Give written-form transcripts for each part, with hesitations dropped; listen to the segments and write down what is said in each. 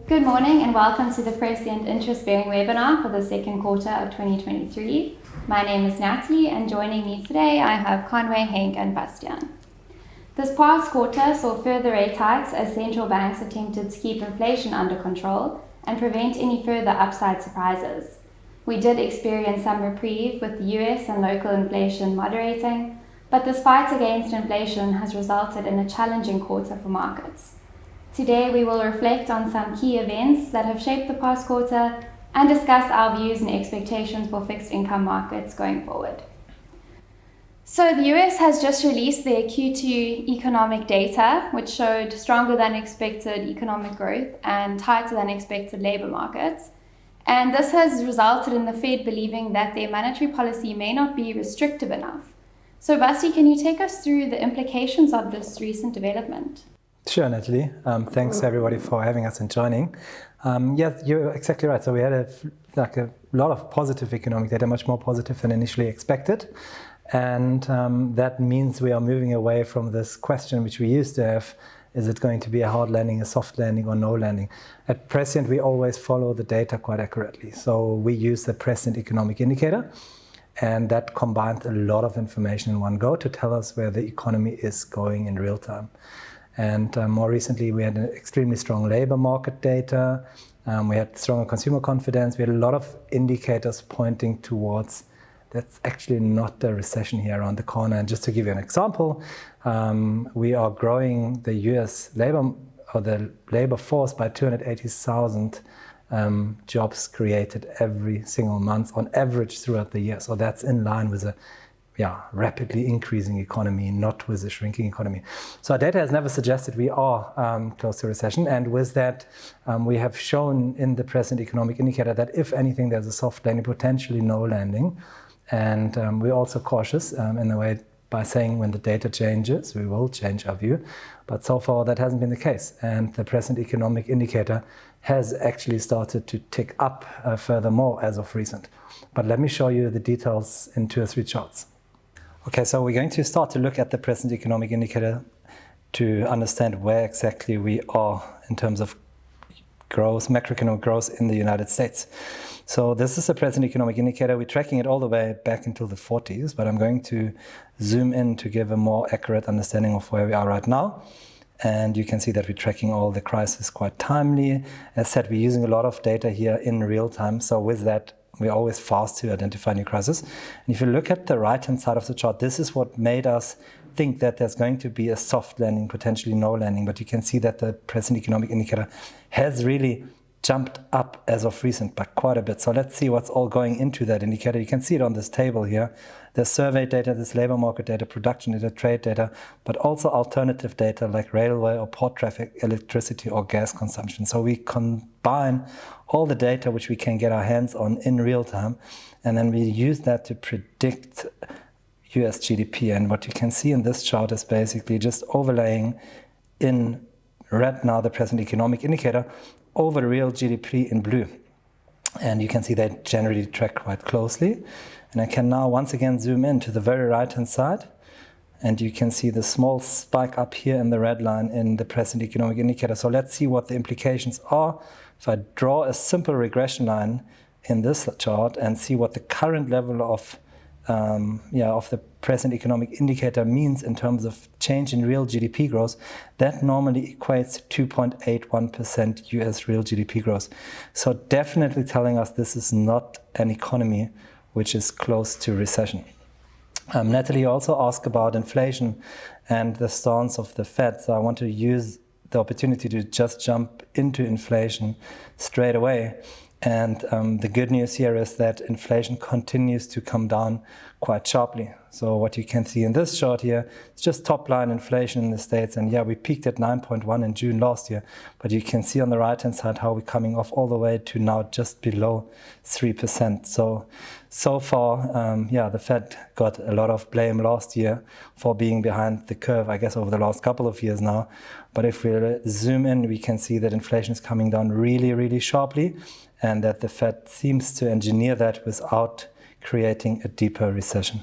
Good morning and welcome to the Prescient interest-bearing webinar for the second quarter of 2023. My name is Natalie and joining me today I have Conway, Henk and Bastian. This past quarter saw further rate hikes as central banks attempted to keep inflation under control and prevent any further upside surprises. We did experience some reprieve with the US and local inflation moderating, but this fight against inflation has resulted in a challenging quarter for markets. Today we will reflect on some key events that have shaped the past quarter and discuss our views and expectations for fixed income markets going forward. So the US has just released their Q2 economic data, which showed stronger than expected economic growth and tighter than expected labor markets. And this has resulted in the Fed believing that their monetary policy may not be restrictive enough. So Basti, can you take us through the implications of this recent development? Sure, Natalie. Thanks everybody for having us and joining. Yes, you're exactly right. So we had a lot of positive economic data, much more positive than initially expected. And that means we are moving away from this question which we used to have, is it going to be a hard landing, a soft landing or no landing? At Prescient, we always follow the data quite accurately. So we use the Prescient economic indicator, and that combines a lot of information in one go to tell us where the economy is going in real time. And more recently, we had an extremely strong labor market data. We had stronger consumer confidence. We had a lot of indicators pointing towards that's actually not a recession here around the corner. And just to give you an example, we are growing the US labor or the labor force by 280,000 jobs created every single month on average throughout the year. So that's in line with a rapidly increasing economy, not with a shrinking economy. So our data has never suggested we are close to recession. And with that, we have shown in the present economic indicator that if anything, there's a soft landing, potentially no landing. And we're also cautious in a way by saying when the data changes, we will change our view. But so far, that hasn't been the case. And the present economic indicator has actually started to tick up furthermore as of recent. But let me show you the details in 2 or 3 charts. Okay, so we're going to start to look at the present economic indicator to understand where exactly we are in terms of growth, macroeconomic growth in the United States. So this is the present economic indicator. We're tracking it all the way back into the 40s, but I'm going to zoom in to give a more accurate understanding of where we are right now. And you can see that we're tracking all the crises quite timely. As said, we're using a lot of data here in real time. So with that, we're always fast to identify new crises. And if you look at the right-hand side of the chart, this is what made us think that there's going to be a soft landing, potentially no landing. But you can see that the present economic indicator has really jumped up as of recent by quite a bit. So let's see what's all going into that indicator. You can see it on this table here. There's survey data, there's labor market data, production data, trade data, but also alternative data like railway or port traffic, electricity or gas consumption. So we combine all the data which we can get our hands on in real time, and then we use that to predict US GDP. And what you can see in this chart is basically just overlaying in red now the present economic indicator over real GDP in blue. And you can see they generally track quite closely. And I can now once again zoom in to the very right-hand side. And you can see the small spike up here in the red line in the present economic indicator. So let's see what the implications are. If I draw a simple regression line in this chart and see what the current level of the present economic indicator means in terms of change in real GDP growth, that normally equates to 2.81% US real GDP growth. So definitely telling us this is not an economy which is close to recession. Natalie also asked about inflation and the stance of the Fed. So I want to use the opportunity to just jump into inflation straight away. And the good news here is that inflation continues to come down quite sharply. So what you can see in this chart here, it's just top line inflation in the States. And yeah, we peaked at 9.1 in June last year. But you can see on the right-hand side how we're coming off all the way to now just below 3%. So far, the Fed got a lot of blame last year for being behind the curve, I guess, over the last couple of years now. But if we zoom in, we can see that inflation is coming down really, really sharply, and that the Fed seems to engineer that without creating a deeper recession.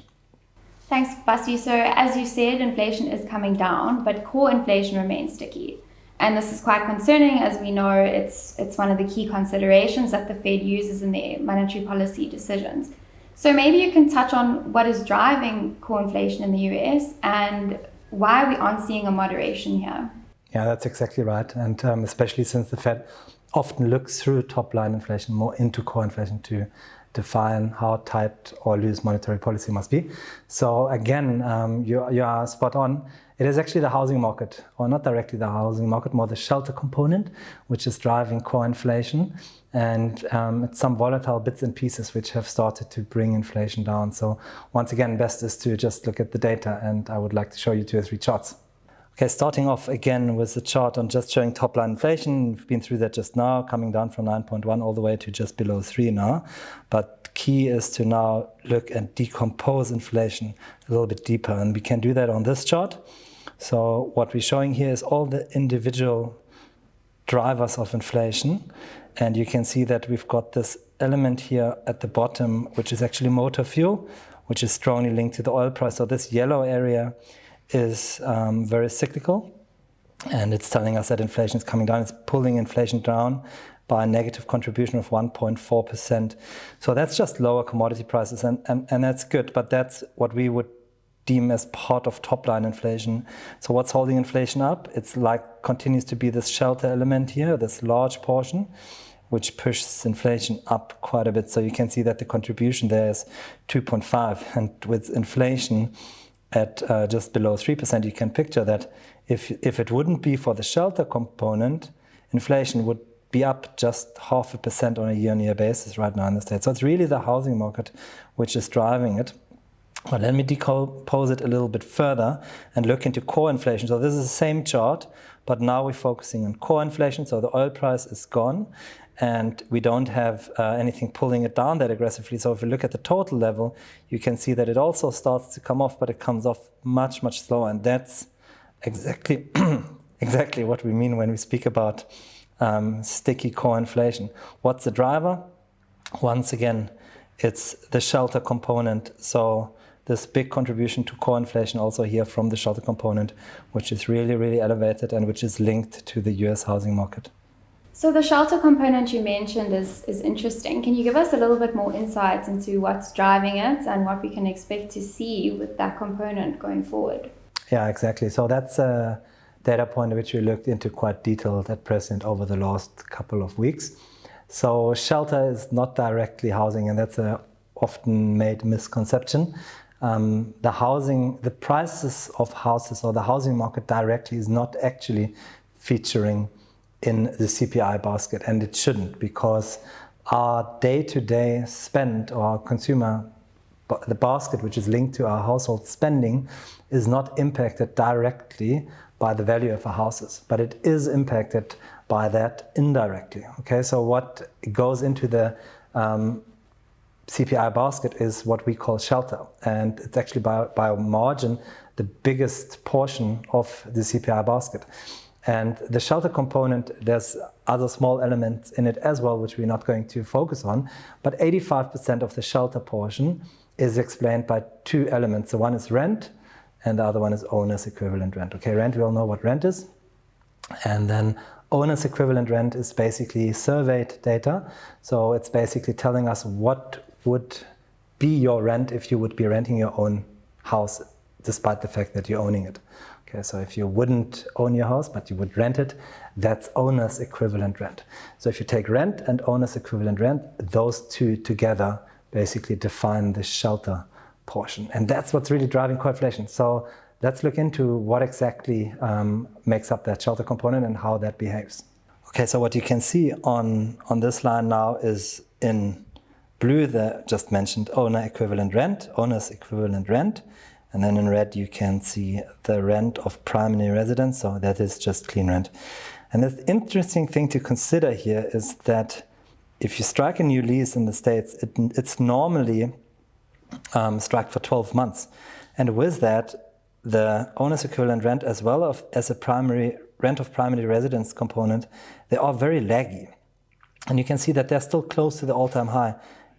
Thanks, Basti. So as you said, inflation is coming down, but core inflation remains sticky. And this is quite concerning, as we know it's one of the key considerations that the Fed uses in their monetary policy decisions. So maybe you can touch on what is driving core inflation in the US and why we aren't seeing a moderation here. Yeah, that's exactly right. And especially since the Fed often looks through top-line inflation more into core inflation to define how tight or loose monetary policy must be. So again, you are spot on. It is actually the housing market, or not directly the housing market, more the shelter component, which is driving core inflation. And it's some volatile bits and pieces which have started to bring inflation down. So once again, best is to just look at the data, and I would like to show you 2 or 3 charts. Okay, starting off again with the chart on just showing top-line inflation. We've been through that just now, coming down from 9.1 all the way to just below 3 now. But key is to now look and decompose inflation a little bit deeper, and we can do that on this chart. So what we're showing here is all the individual drivers of inflation, and you can see that we've got this element here at the bottom, which is actually motor fuel, which is strongly linked to the oil price. So this yellow area is very cyclical, and it's telling us that inflation is coming down. It's pulling inflation down by a negative contribution of 1.4%. So that's just lower commodity prices, and that's good, but that's what we would deem as part of top-line inflation. So what's holding inflation up? It's like continues to be this shelter element here, this large portion, which pushes inflation up quite a bit. So you can see that the contribution there is 2.5, and with inflation at just below 3%, you can picture that if it wouldn't be for the shelter component, inflation would be up just 0.5% on a year-on-year basis right now in the States. So it's really the housing market which is driving it. But let me decompose it a little bit further and look into core inflation. So this is the same chart, but now we're focusing on core inflation. So the oil price is gone, and we don't have anything pulling it down that aggressively. So if you look at the total level, you can see that it also starts to come off, but it comes off much, much slower. And that's exactly, exactly what we mean when we speak about sticky core inflation. What's the driver? Once again, it's the shelter component. So this big contribution to core inflation also here from the shelter component, which is really, really elevated and which is linked to the US housing market. So the shelter component you mentioned is interesting. Can you give us a little bit more insights into what's driving it and what we can expect to see with that component going forward? Yeah, exactly. So that's a data point which we looked into quite detailed at Prescient over the last couple of weeks. So shelter is not directly housing, and that's a often made misconception. The prices of houses or the housing market directly is not actually featuring in the CPI basket, and it shouldn't, because our day-to-day spend or our consumer, the basket which is linked to our household spending, is not impacted directly by the value of our houses, but it is impacted by that indirectly. Okay, so what goes into the CPI basket is what we call shelter, and it's actually by a margin the biggest portion of the CPI basket. And the shelter component, there's other small elements in it as well, which we're not going to focus on, but 85% of the shelter portion is explained by 2 elements. The one is rent, and the other one is owner's equivalent rent. Okay, rent, we all know what rent is. And then owner's equivalent rent is basically surveyed data. So it's basically telling us what would be your rent if you would be renting your own house, despite the fact that you're owning it. Okay, so if you wouldn't own your house, but you would rent it, that's owner's equivalent rent. So if you take rent and owner's equivalent rent, those 2 together basically define the shelter portion. And that's what's really driving core inflation. So let's look into what exactly makes up that shelter component and how that behaves. Okay, so what you can see on this line now is in blue, the just mentioned owner's equivalent rent. And then in red, you can see the rent of primary residence. So that is just clean rent. And the interesting thing to consider here is that if you strike a new lease in the States, it's normally struck for 12 months. And with that, the owner's equivalent rent as well as a primary rent of primary residence component, they are very laggy. And you can see that they're still close to the all-time high.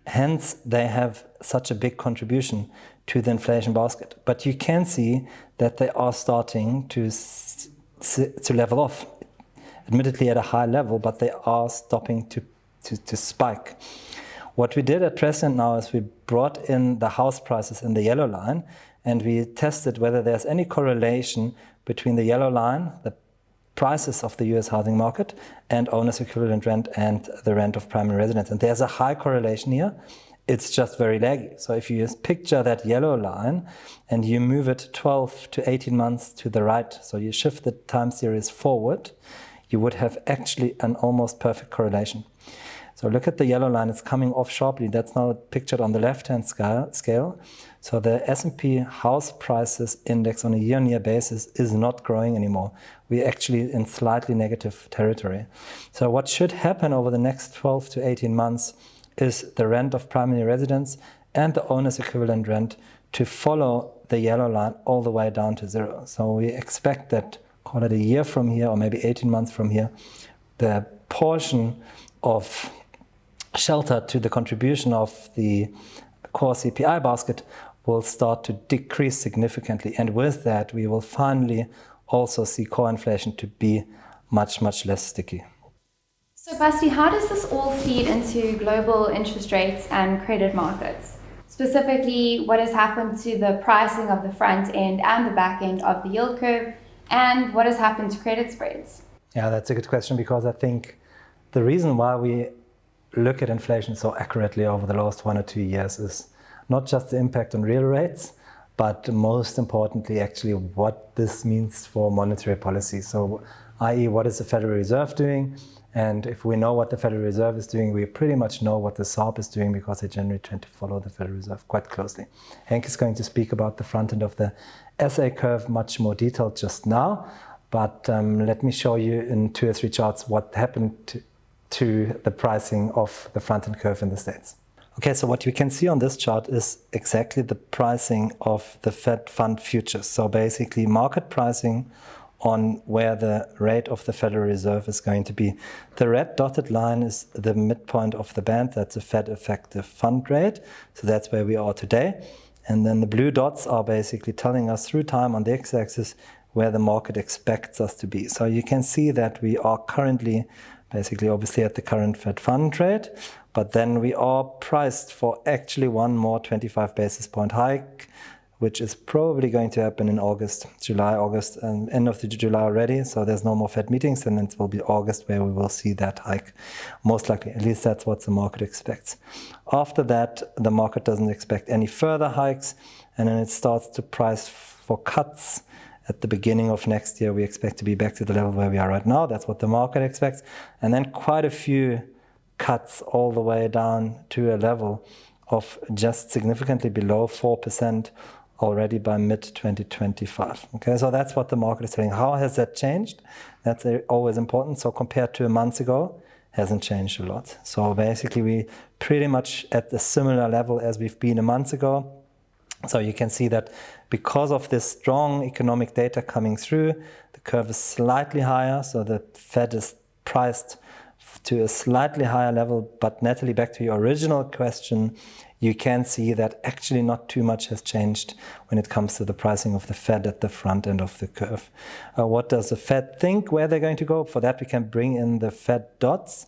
Hence, they have such a big contribution to the inflation basket. But you can see that they are starting to level off. admittedly at a high level, but they are stopping to spike. What we did at Prescient now is we brought in the house prices in the yellow line, and we tested whether there's any correlation between the yellow line, the prices of the US housing market, and owner's equivalent rent and the rent of primary residence. And there's a high correlation here. It's just very laggy. So if you just picture that yellow line and you move it 12 to 18 months to the right, so you shift the time series forward, you would have actually an almost perfect correlation. So look at the yellow line, it's coming off sharply. That's now pictured on the left-hand scale. So the S&P house prices index on a year-on-year basis is not growing anymore. We're actually in slightly negative territory. So what should happen over the next 12 to 18 months is the rent of primary residence and the owner's equivalent rent to follow the yellow line all the way down to zero. So we expect that, call it a year from here or maybe 18 months from here, the portion of shelter to the contribution of the core CPI basket will start to decrease significantly. And with that, we will finally also see core inflation to be much, much less sticky. So Basti, how does this all feed into global interest rates and credit markets? Specifically, what has happened to the pricing of the front end and the back end of the yield curve, and what has happened to credit spreads? Yeah, that's a good question, because I think the reason why we look at inflation so accurately over the last 1 or 2 years is not just the impact on real rates, but most importantly, actually, what this means for monetary policy. So, i.e., what is the Federal Reserve doing? And if we know what the Federal Reserve is doing, we pretty much know what the SARB is doing, because they generally tend to follow the Federal Reserve quite closely. Henk is going to speak about the front end of the SA curve much more detailed just now, but let me show you in 2 or 3 charts what happened to the pricing of the front end curve in the States. Okay, so what you can see on this chart is exactly the pricing of the Fed fund futures. So basically market pricing on where the rate of the Federal Reserve is going to be. The red dotted line is the midpoint of the band. That's the Fed effective fund rate. So that's where we are today. And then the blue dots are basically telling us through time on the x-axis where the market expects us to be. So you can see that we are currently basically obviously at the current Fed fund rate, but then we are priced for actually one more 25 basis point hike, which is probably going to happen in August, and end of July already. So there's no more Fed meetings, and it will be August where we will see that hike. Most likely, at least that's what the market expects. After that, the market doesn't expect any further hikes, and then it starts to price for cuts. At the beginning of next year, we expect to be back to the level where we are right now. That's what the market expects. And then quite a few cuts all the way down to a level of just significantly below 4% already by mid-2025. Okay, so that's what the market is saying. How has that changed? That's always important. So compared to a month ago, hasn't changed a lot. So basically, we pretty much at a similar level as we've been a month ago. So you can see that because of this strong economic data coming through, the curve is slightly higher. So the Fed is priced to a slightly higher level. But Natalie, back to your original question, you can see that actually not too much has changed when it comes to the pricing of the Fed at the front end of the curve. What does the Fed think where they're going to go? For that, we can bring in the Fed dots.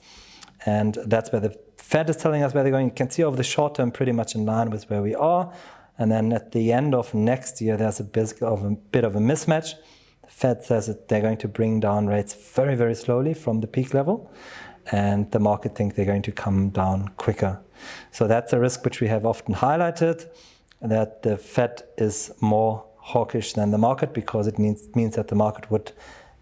And that's where the Fed is telling us where they're going. You can see over the short term, pretty much in line with where we are. And then at the end of next year, there's a bit of a mismatch. The Fed says that they're going to bring down rates very, very slowly from the peak level. And the market thinks they're going to come down quicker. So that's a risk which we have often highlighted, that the Fed is more hawkish than the market, because it means that the market would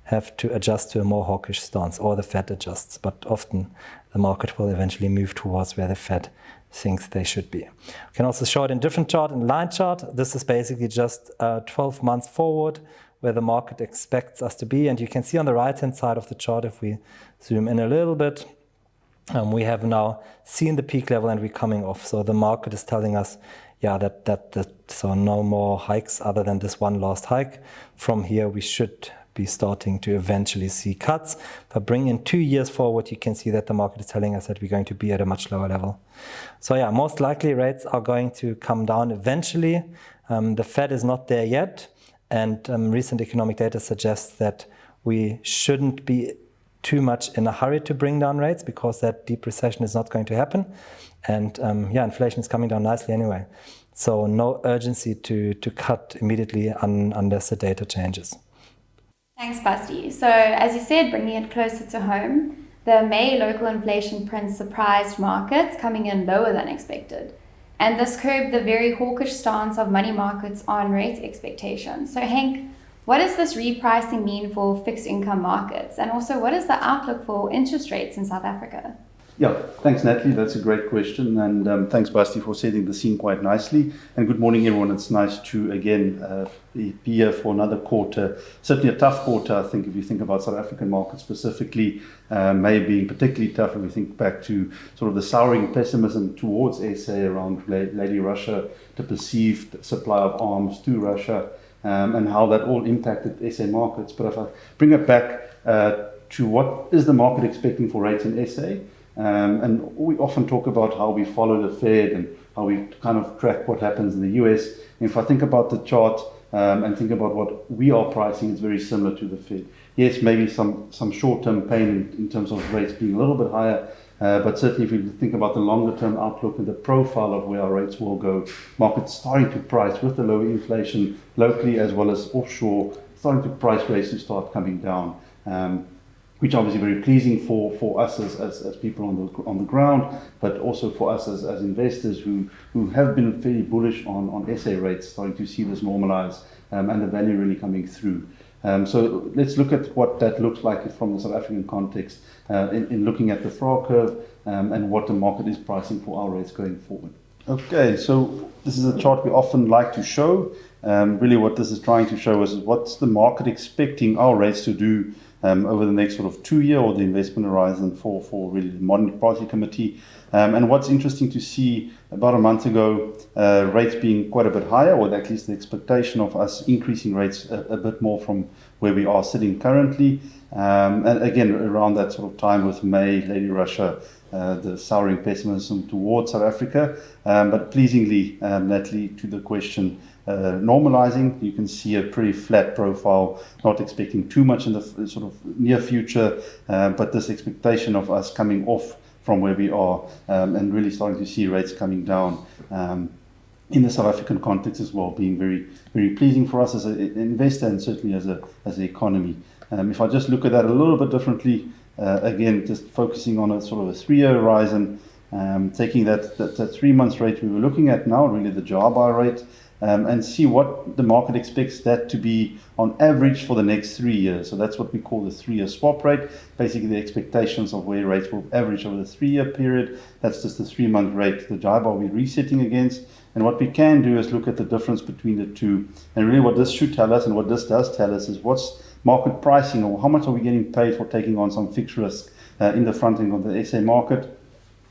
have to adjust to a more hawkish stance, or the Fed adjusts. But often the market will eventually move towards where the Fed thinks they should be. We can also show it in different chart, in line chart. This is basically just 12 months forward where the market expects us to be. And you can see on the right-hand side of the chart, if we zoom in a little bit, we have now seen the peak level and we're coming off. So the market is telling us, yeah, so no more hikes other than this one last hike. From here, we should be starting to eventually see cuts. But bring in 2 years forward, you can see that the market is telling us that we're going to be at a much lower level. So yeah, most likely rates are going to come down eventually. The Fed is not there yet. And recent economic data suggests that we shouldn't be too much in a hurry to bring down rates because that deep recession is not going to happen. And inflation is coming down nicely anyway. So no urgency to cut immediately unless the data changes. Thanks, Basti. So as you said, bringing it closer to home, the May local inflation print surprised markets, coming in lower than expected. And this curbed the very hawkish stance of money markets on rate expectations. So Henk, what does this repricing mean for fixed income markets? And also, what is the outlook for interest rates in South Africa? Yeah, thanks, Natalie. That's a great question. And thanks, Basti, for setting the scene quite nicely. And good morning, everyone. It's nice to, again, be here for another quarter. Certainly a tough quarter, I think, if you think about South African markets specifically, May being particularly tough if we think back to sort of the souring pessimism towards SA around Lady Russia, the perceived supply of arms to Russia, and how that all impacted SA markets. But if I bring it back to what is the market expecting for rates in SA, and we often talk about how we follow the Fed and how we kind of track what happens in the US. And if I think about the chart and think about what we are pricing, it's very similar to the Fed. Yes, maybe some short-term pain in terms of rates being a little bit higher, but certainly if we think about the longer-term outlook and the profile of where our rates will go, markets starting to price with the lower inflation locally as well as offshore, starting to price rates to start coming down. Which obviously very pleasing for us as people on the ground, but also for us as investors who have been fairly bullish on SA rates, starting to see this normalize and the value really coming through. So let's look at what that looks like from the South African context in looking at the FRA curve and what the market is pricing for our rates going forward. Okay, so this is a chart we often like to show. Really what this is trying to show is what's the market expecting our rates to do over the next sort of 2 year or the investment horizon for really the Monetary Policy Committee. And what's interesting to see, about a month ago, rates being quite a bit higher, or at least the expectation of us increasing rates a bit more from where we are sitting currently. And again, around that sort of time with May, Lady Russia, the souring pessimism towards South Africa. But pleasingly, Natalie, to the question, normalizing, you can see a pretty flat profile, not expecting too much in the sort of near future, but this expectation of us coming off from where we are and really starting to see rates coming down in the South African context as well, being very, very pleasing for us as an investor and certainly as an economy. If I just look at that a little bit differently, again, just focusing on a sort of a 3 year horizon, taking that 3 months rate we were looking at now, really the JABA rate, and see what the market expects that to be on average for the next 3 years. So that's what we call the 3 year swap rate, basically the expectations of where rates will average over the 3 year period. That's just the 3 month rate, the JABA we're resetting against. And what we can do is look at the difference between the two. And really what this should tell us and what this does tell us is what's market pricing, or how much are we getting paid for taking on some fixed risk in the front end of the SA market.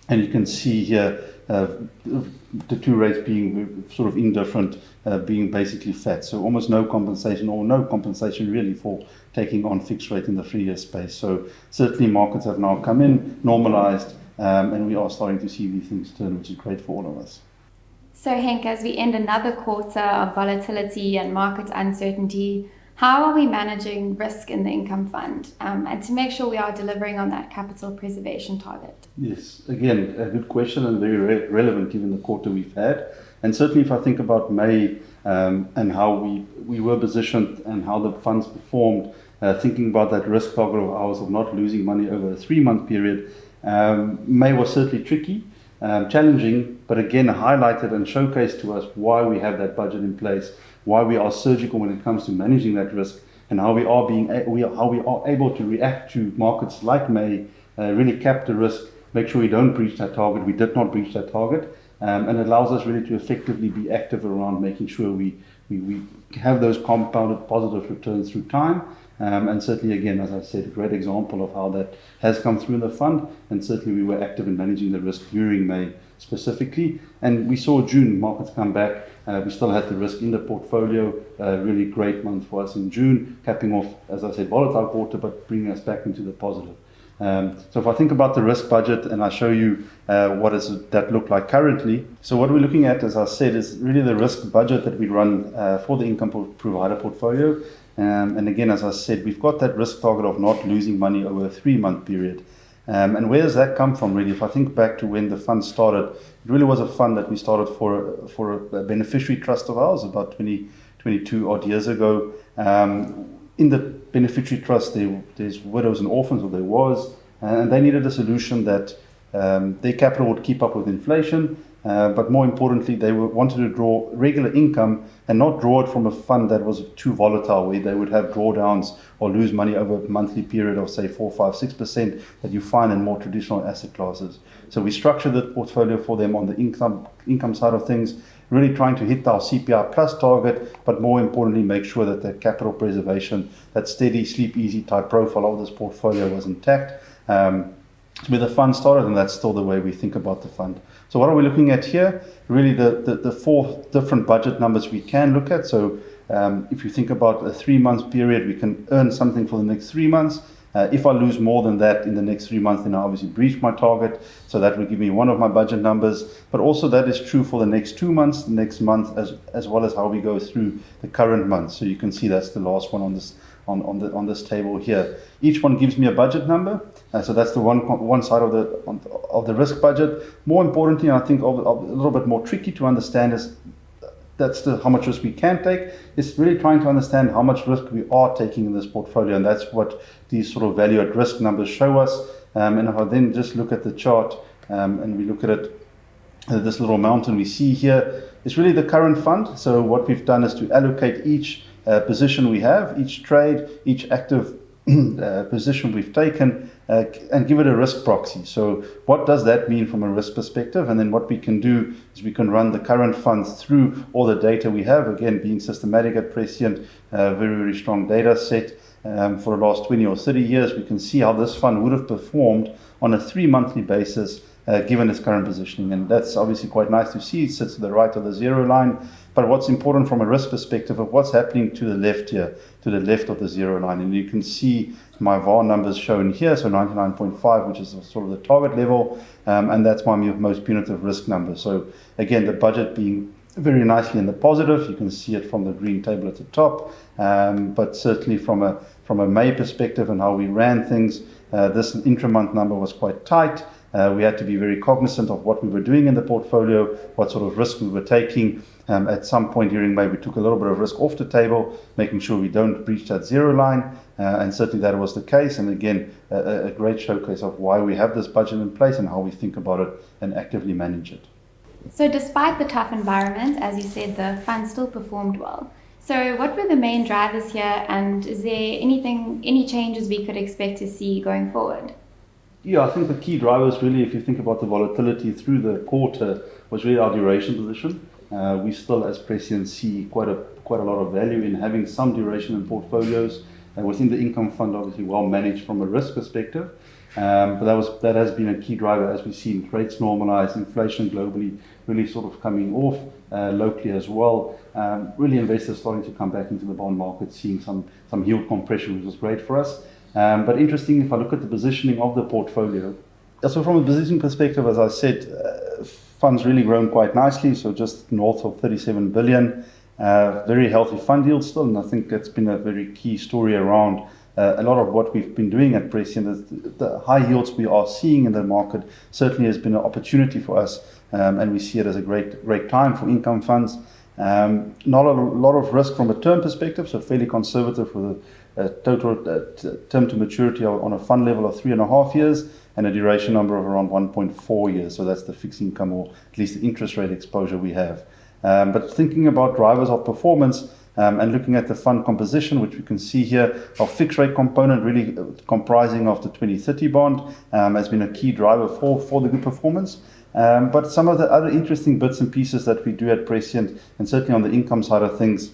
And you can see here the two rates being sort of indifferent, being basically flat. So almost no compensation, or no compensation really, for taking on fixed rate in the 3 year space. So certainly markets have now come in, normalized, and we are starting to see these things turn, which is great for all of us. So Henk, as we end another quarter of volatility and market uncertainty, how are we managing risk in the income fund and to make sure we are delivering on that capital preservation target? Yes, again, a good question and very relevant given the quarter we've had. And certainly if I think about May and how we were positioned and how the funds performed, thinking about that risk target of ours of not losing money over a 3 month period, May was certainly tricky, challenging, but again highlighted and showcased to us why we have that budget in place, why we are surgical when it comes to managing that risk, and how we are able to react to markets like May, really cap the risk, make sure we don't breach that target. We did not breach that target, and it allows us really to effectively be active around making sure we have those compounded positive returns through time. And certainly, again, as I said, a great example of how that has come through in the fund, and certainly we were active in managing the risk during May specifically. And we saw June markets come back. We still had the risk in the portfolio. Really great month for us in June, capping off, as I said, volatile quarter, but bringing us back into the positive. So if I think about the risk budget and I show you what does that look like currently. So what we're looking at, as I said, is really the risk budget that we run for the income provider portfolio. And again, as I said, we've got that risk target of not losing money over a 3-month period. And where does that come from, really? If I think back to when the fund started, it really was a fund that we started for a beneficiary trust of ours about 22 odd years ago. In the beneficiary trust, there's widows and orphans, or there was, and they needed a solution that their capital would keep up with inflation, but more importantly, they wanted to draw regular income and not draw it from a fund that was too volatile, where they would have drawdowns or lose money over a monthly period of, say, 4, 5, 6% that you find in more traditional asset classes. So we structured the portfolio for them on the income side of things, really trying to hit our CPI plus target, but more importantly, make sure that the capital preservation, that steady, sleep easy type profile of this portfolio was intact. Where the fund started, and that's still the way we think about the fund. So what are we looking at here? Really the 4 different budget numbers we can look at. So if you think about a 3-month period, we can earn something for the next 3 months. If I lose more than that in the next 3 months, then I obviously breach my target. So that will give me one of my budget numbers. But also that is true for the next 2 months, the next month, as well as how we go through the current month. So you can see that's the last one on this table here. Each one gives me a budget number. So that's the one side of the risk budget. More importantly, and I think a little bit more tricky to understand, is that's how much risk we can take. It's really trying to understand how much risk we are taking in this portfolio, and that's what these sort of value at risk numbers show us. And if I then just look at the chart and we look at it, this little mountain we see here is really the current fund. So what we've done is to allocate each position we have, each trade, each active position we've taken, and give it a risk proxy. So what does that mean from a risk perspective? And then what we can do is we can run the current funds through all the data we have, again being systematic at Prescient, very, very strong data set. For the last 20 or 30 years, we can see how this fund would have performed on a 3-monthly basis given its current positioning. And that's obviously quite nice to see. It sits to the right of the 0 line. But what's important from a risk perspective of what's happening to the left here, to the left of the 0 line. And you can see my VAR numbers shown here, so 99.5, which is sort of the target level, and that's my most punitive risk number. So again, the budget being very nicely in the positive. You can see it from the green table at the top, but certainly from a May perspective and how we ran things, this intra-month number was quite tight. We had to be very cognizant of what we were doing in the portfolio, what sort of risk we were taking. At some point during May, we took a little bit of risk off the table, making sure we don't breach that 0 line, and certainly that was the case. And again, a great showcase of why we have this budget in place and how we think about it and actively manage it. So despite the tough environment, as you said, the fund still performed well. So what were the main drivers here, and is there any changes we could expect to see going forward? Yeah, I think the key drivers really, if you think about the volatility through the quarter, was really our duration position. We still, as Prescient, see quite a lot of value in having some duration in portfolios. Within the income fund, obviously well managed from a risk perspective. But that has been a key driver as we've seen rates normalize, inflation globally really sort of coming off locally as well. Really investors starting to come back into the bond market, seeing some yield compression, which was great for us. But interesting, if I look at the positioning of the portfolio, so from a positioning perspective, as I said, funds really grown quite nicely, so just north of 37 billion. Very healthy fund yield still, and I think that's been a very key story around a lot of what we've been doing at Prescient. The high yields we are seeing in the market certainly has been an opportunity for us, and we see it as a great time for income funds. Not a lot of risk from a term perspective, so fairly conservative with a total term to maturity on a fund level of 3.5 years and a duration number of around 1.4 years. So that's the fixed income, or at least the interest rate exposure we have. But thinking about drivers of performance and looking at the fund composition, which we can see here, our fixed rate component really comprising of the 2030 bond has been a key driver for the good performance. But some of the other interesting bits and pieces that we do at Prescient, and certainly on the income side of things,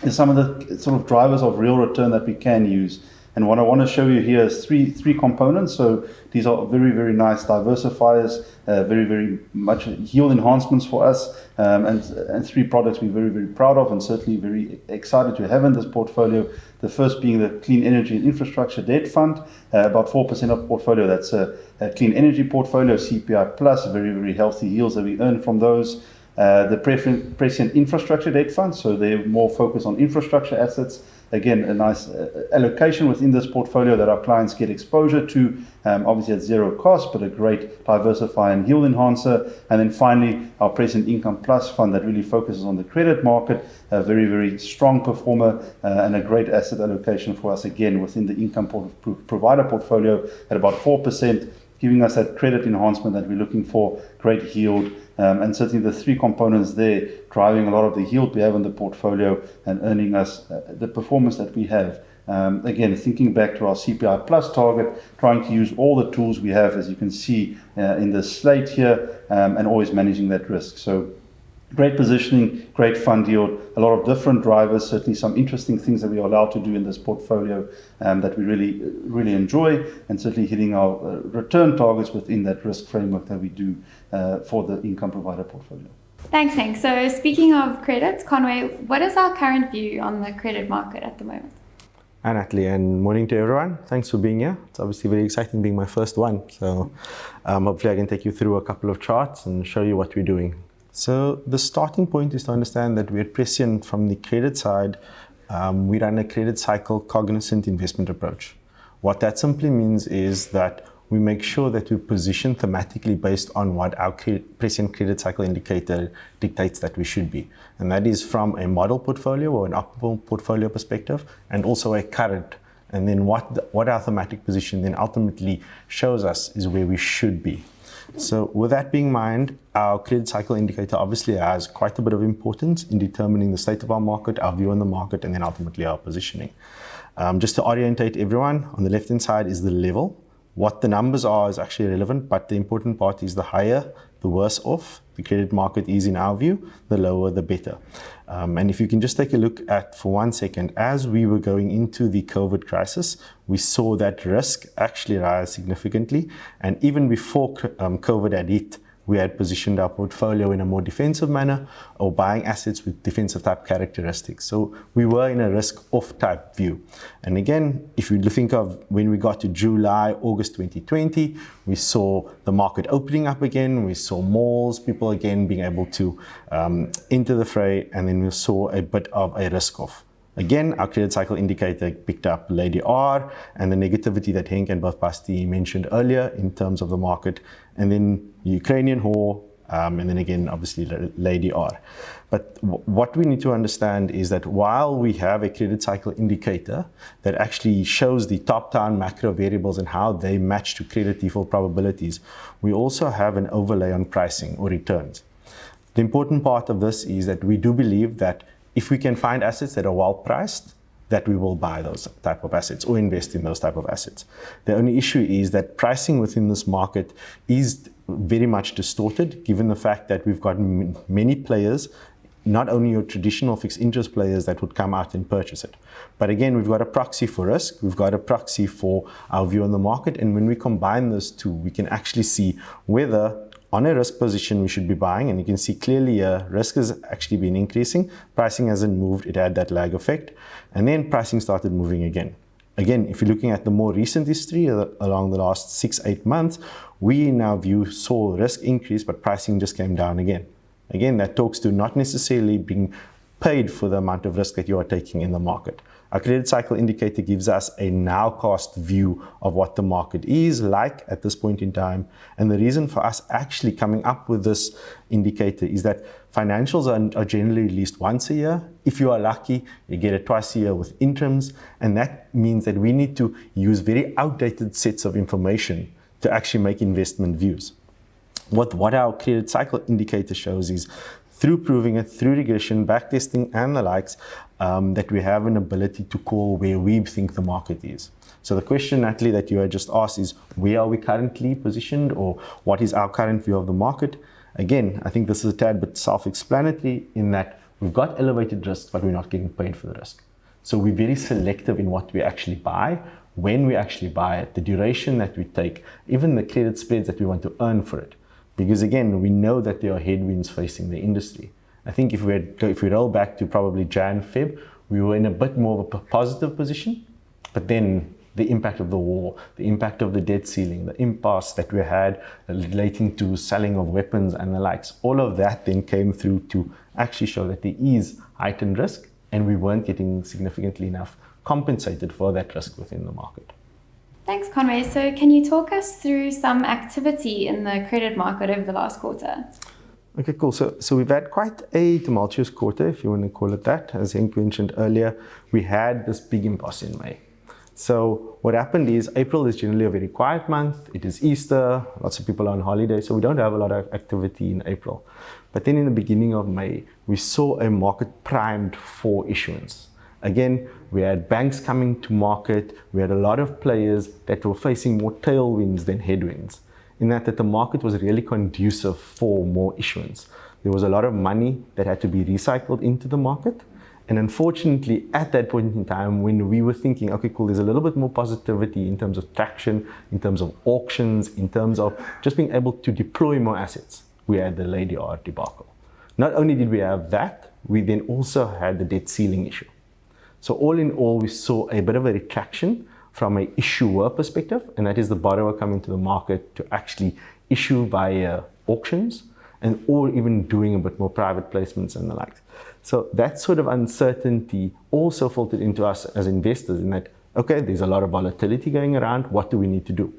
is some of the sort of drivers of real return that we can use. And what I want to show you here is three components. So these are very, very nice diversifiers, very, very much yield enhancements for us, and three products we're very, very proud of and certainly very excited to have in this portfolio. The first being the Clean Energy and Infrastructure Debt Fund, about 4% of portfolio. That's a clean energy portfolio, CPI plus, very, very healthy yields that we earn from those. The Prescient Infrastructure Debt Fund, so they're more focused on infrastructure assets. Again, a nice allocation within this portfolio that our clients get exposure to, obviously at zero cost, but a great diversifier and yield enhancer. And then finally, our Prescient Income Plus Fund that really focuses on the credit market, a very, very strong performer and a great asset allocation for us, again, within the income provider portfolio at about 4%, giving us that credit enhancement that we're looking for, great yield. And certainly the three components there driving a lot of the yield we have in the portfolio and earning us the performance that we have. Again, thinking back to our CPI plus target, trying to use all the tools we have, as you can see in the slate here, and always managing that risk. So great positioning, great fund yield, a lot of different drivers, certainly some interesting things that we are allowed to do in this portfolio that we really, really enjoy, and certainly hitting our return targets within that risk framework that we do for the income provider portfolio. Thanks, Henk. So speaking of credits, Conway, what is our current view on the credit market at the moment? Hi, Natalie, and morning to everyone. Thanks for being here. It's obviously very exciting being my first one. So hopefully I can take you through a couple of charts and show you what we're doing. So the starting point is to understand that we're at Prescient from the credit side. We run a credit cycle cognizant investment approach. What that simply means is that we make sure that we position thematically based on what our Prescient credit cycle indicator dictates that we should be. And that is from a model portfolio or an optimal portfolio perspective, and also a current. And then what our thematic position then ultimately shows us is where we should be. So with that being in mind, our credit cycle indicator obviously has quite a bit of importance in determining the state of our market, our view on the market, and then ultimately our positioning. Just to orientate everyone, on the left-hand side is the level. What the numbers are is actually relevant, but the important part is the higher, the worse off the credit market is in our view, the lower, the better. And if you can just take a look at, for 1 second, as we were going into the COVID crisis, we saw that risk actually rise significantly. And even before COVID had hit, we had positioned our portfolio in a more defensive manner or buying assets with defensive type characteristics. So we were in a risk off type view. And again, if you think of when we got to July, August 2020, we saw the market opening up again. We saw malls, people again being able to enter the fray. And then we saw a bit of a risk off. Again, our credit cycle indicator picked up Lady R and the negativity that Henk and both Bastian mentioned earlier in terms of the market, and then Ukrainian war, and then again, obviously, Lady R. But what we need to understand is that while we have a credit cycle indicator that actually shows the top-down macro variables and how they match to credit default probabilities, we also have an overlay on pricing or returns. The important part of this is that we do believe that if we can find assets that are well priced, that we will buy those type of assets or invest in those type of assets. The only issue is that pricing within this market is very much distorted, given the fact that we've got many players, not only your traditional fixed interest players that would come out and purchase it. But again, we've got a proxy for risk, we've got a proxy for our view on the market, and when we combine those two, we can actually see whether on a risk position we should be buying, and you can see clearly risk has actually been increasing, pricing hasn't moved, it had that lag effect, and then pricing started moving again. Again, if you're looking at the more recent history along the last 6-8 months, we in our view saw risk increase, but pricing just came down again. Again, that talks to not necessarily being paid for the amount of risk that you are taking in the market. Our credit cycle indicator gives us a nowcast view of what the market is like at this point in time. And the reason for us actually coming up with this indicator is that financials are generally released once a year. If you are lucky, you get it twice a year with interims. And that means that we need to use very outdated sets of information to actually make investment views. What our credit cycle indicator shows is through proving it, through regression, backtesting, and the likes, that we have an ability to call where we think the market is. So the question, Natalie, that you had just asked is, where are we currently positioned, or what is our current view of the market? Again, I think this is a tad bit self-explanatory in that we've got elevated risk, but we're not getting paid for the risk. So we're very selective in what we actually buy, when we actually buy it, the duration that we take, even the credit spreads that we want to earn for it. Because again, we know that there are headwinds facing the industry. I think if we roll back to probably Jan, Feb, we were in a bit more of a positive position, but then the impact of the war, the impact of the debt ceiling, the impasse that we had relating to selling of weapons and the likes, all of that then came through to actually show that there is heightened risk and we weren't getting significantly enough compensated for that risk within the market. Thanks, Conway. So can you talk us through some activity in the credit market over the last quarter? Okay, cool. So we've had quite a tumultuous quarter, if you want to call it that. As Henk mentioned earlier, we had this big impasse in May. So what happened is April is generally a very quiet month. It is Easter, lots of people are on holiday, so we don't have a lot of activity in April. But then in the beginning of May, we saw a market primed for issuance. Again, we had banks coming to market. We had a lot of players that were facing more tailwinds than headwinds, in that the market was really conducive for more issuance. There was a lot of money that had to be recycled into the market. And unfortunately, at that point in time, when we were thinking, okay, cool, there's a little bit more positivity in terms of traction, in terms of auctions, in terms of just being able to deploy more assets, we had the Lady R debacle. Not only did we have that, we then also had the debt ceiling issue. So all in all, we saw a bit of a retraction from an issuer perspective, and that is the borrower coming to the market to actually issue via auctions and or even doing a bit more private placements and the like. So that sort of uncertainty also filtered into us as investors in that, okay, there's a lot of volatility going around. What do we need to do?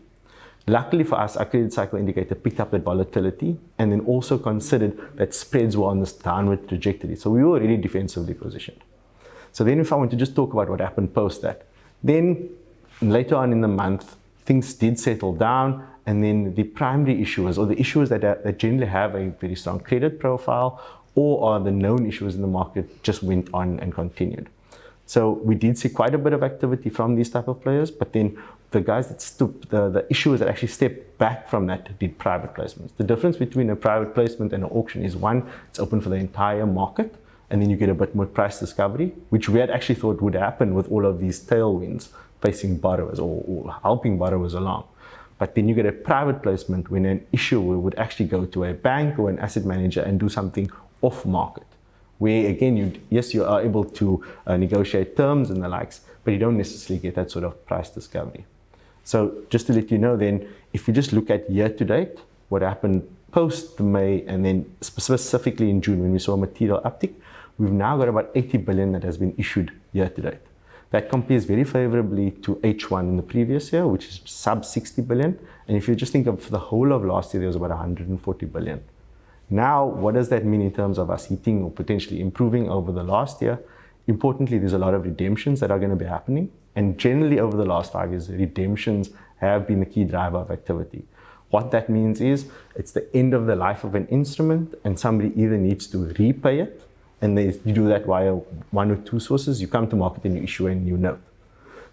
Luckily for us, our credit cycle indicator picked up that volatility and then also considered that spreads were on this downward trajectory. So we were really defensively positioned. So then if I want to just talk about what happened post that, then later on in the month, things did settle down, and then the primary issuers or the issuers that generally have a very strong credit profile or are the known issuers in the market just went on and continued. So we did see quite a bit of activity from these type of players, but then the guys that the issuers that actually stepped back from that did private placements. The difference between a private placement and an auction is one, it's open for the entire market, and then you get a bit more price discovery, which we had actually thought would happen with all of these tailwinds facing borrowers or helping borrowers along. But then you get a private placement when an issuer would actually go to a bank or an asset manager and do something off market, where again, you are able to negotiate terms and the likes, but you don't necessarily get that sort of price discovery. So just to let you know then, if you just look at year to date, what happened post May and then specifically in June when we saw a material uptick, we've now got about 80 billion that has been issued year to date. That compares very favorably to H1 in the previous year, which is sub 60 billion. And if you just think of the whole of last year, there was about 140 billion. Now, what does that mean in terms of us hitting or potentially improving over the last year? Importantly, there's a lot of redemptions that are going to be happening. And generally over the last 5 years, redemptions have been the key driver of activity. What that means is it's the end of the life of an instrument and somebody either needs to repay it, and you do that via one or two sources. You come to market and you issue a new note.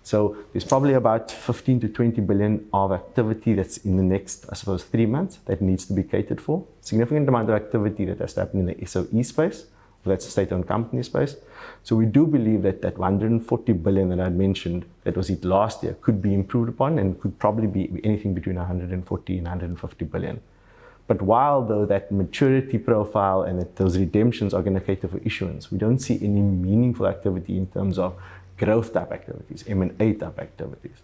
So there's probably about 15 to 20 billion of activity that's in the next, I suppose, 3 months that needs to be catered for. Significant amount of activity that has to happen in the SOE space, that's the state-owned company space. So we do believe that that 140 billion that I mentioned that was hit last year could be improved upon and could probably be anything between 140 and 150 billion. But while though that maturity profile and that those redemptions are going to cater for issuance, we don't see any meaningful activity in terms of growth type activities, M&A type activities.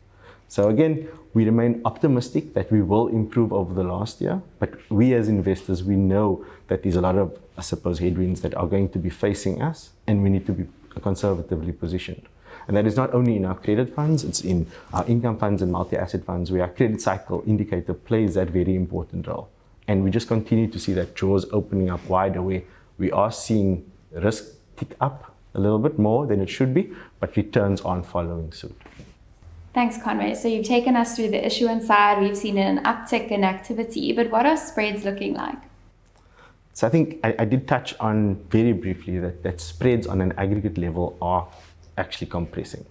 So again, we remain optimistic that we will improve over the last year, but we as investors, we know that there's a lot of, I suppose, headwinds that are going to be facing us, and we need to be conservatively positioned. And that is not only in our credit funds, it's in our income funds and multi-asset funds, where our credit cycle indicator plays that very important role. And we just continue to see that jaws opening up wider, where we are seeing risk tick up a little bit more than it should be, but returns aren't following suit. Thanks, Conway. So you've taken us through the issuance side. We've seen an uptick in activity, but what are spreads looking like? So I think I did touch on very briefly that spreads on an aggregate level are actually compressing.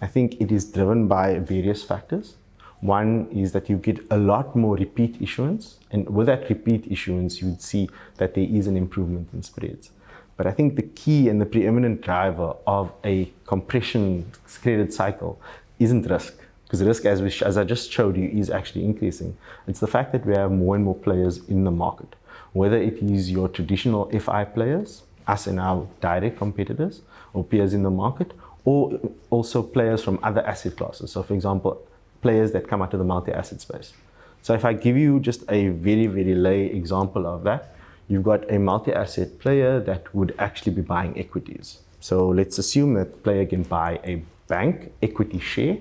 I think it is driven by various factors. One is that you get a lot more repeat issuance, and with that repeat issuance, you would see that there is an improvement in spreads. But I think the key and the preeminent driver of a compression credit cycle isn't risk. because the risk, as I just showed you, is actually increasing. It's the fact that we have more and more players in the market, whether it is your traditional FI players, us and our direct competitors or peers in the market, or also players from other asset classes. So for example, players that come out of the multi-asset space. So if I give you just a very, very lay example of that, you've got a multi-asset player that would actually be buying equities. So let's assume that the player can buy a bank equity share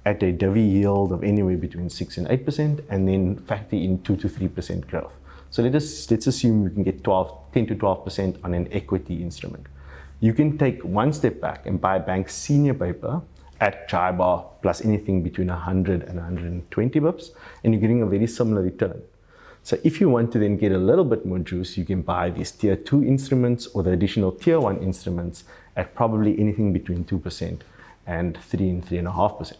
at a divvy yield of anywhere between 6 and 8%, and then factor in 2 to 3% growth. So let's assume you can get 10 to 12% on an equity instrument. You can take one step back and buy bank senior paper at JIBAR plus anything between 100 and 120 bips, and you're getting a very similar return. So if you want to then get a little bit more juice, you can buy these tier 2 instruments or the additional tier 1 instruments at probably anything between 2% and 3 and 3.5%.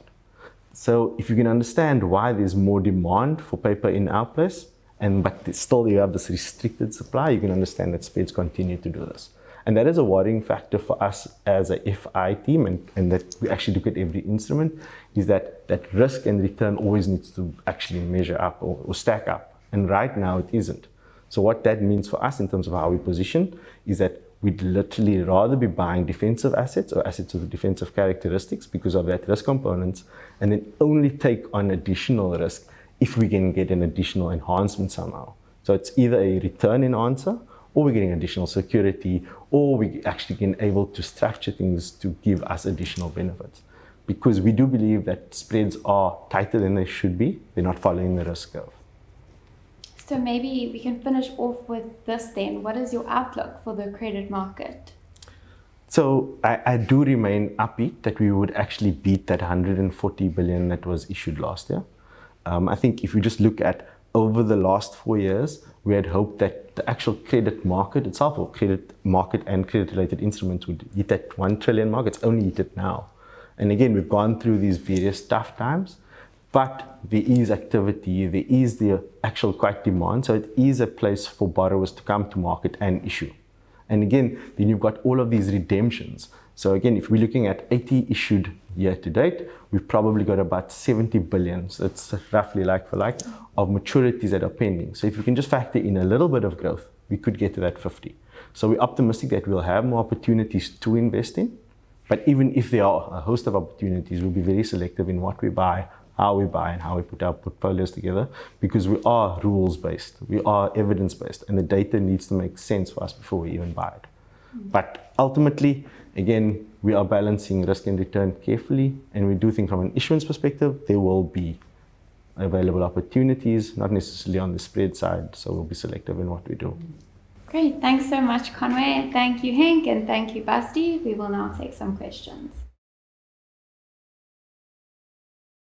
So if you can understand why there's more demand for paper in our place, but still you have this restricted supply, you can understand that spreads continue to do this. And that is a worrying factor for us as a FI team, and that we actually look at every instrument, is that risk and return always needs to actually measure up or stack up. And right now it isn't. So what that means for us in terms of how we position is that we'd literally rather be buying defensive assets or assets with defensive characteristics because of that risk components, and then only take on additional risk if we can get an additional enhancement somehow. So it's either a return enhancer, or we're getting additional security, or we actually can able to structure things to give us additional benefits. Because we do believe that spreads are tighter than they should be. They're not following the risk curve. So maybe we can finish off with this then. What is your outlook for the credit market? So I do remain upbeat that we would actually beat that 140 billion that was issued last year. I think if you just look at over the last 4 years, we had hoped that the actual credit market itself, or credit market and credit related instruments, would hit that 1 trillion mark. It's only hit it now. And again, we've gone through these various tough times, but there is activity, there is the actual quite demand. So it is a place for borrowers to come to market and issue. And again, then you've got all of these redemptions. So again, if we're looking at 80 issued year to date, we've probably got about 70 billion. So it's roughly like for like of maturities that are pending. So if we can just factor in a little bit of growth, we could get to that 50. So we're optimistic that we'll have more opportunities to invest in. But even if there are a host of opportunities, we'll be very selective in what we buy, how we buy, and how we put our portfolios together, because we are rules-based, we are evidence-based, and the data needs to make sense for us before we even buy it. But ultimately, again, we are balancing risk and return carefully, and we do think from an issuance perspective, there will be available opportunities, not necessarily on the spread side, so we'll be selective in what we do. Great, thanks so much, Conway. Thank you, Henk, and thank you, Basti. We will now take some questions.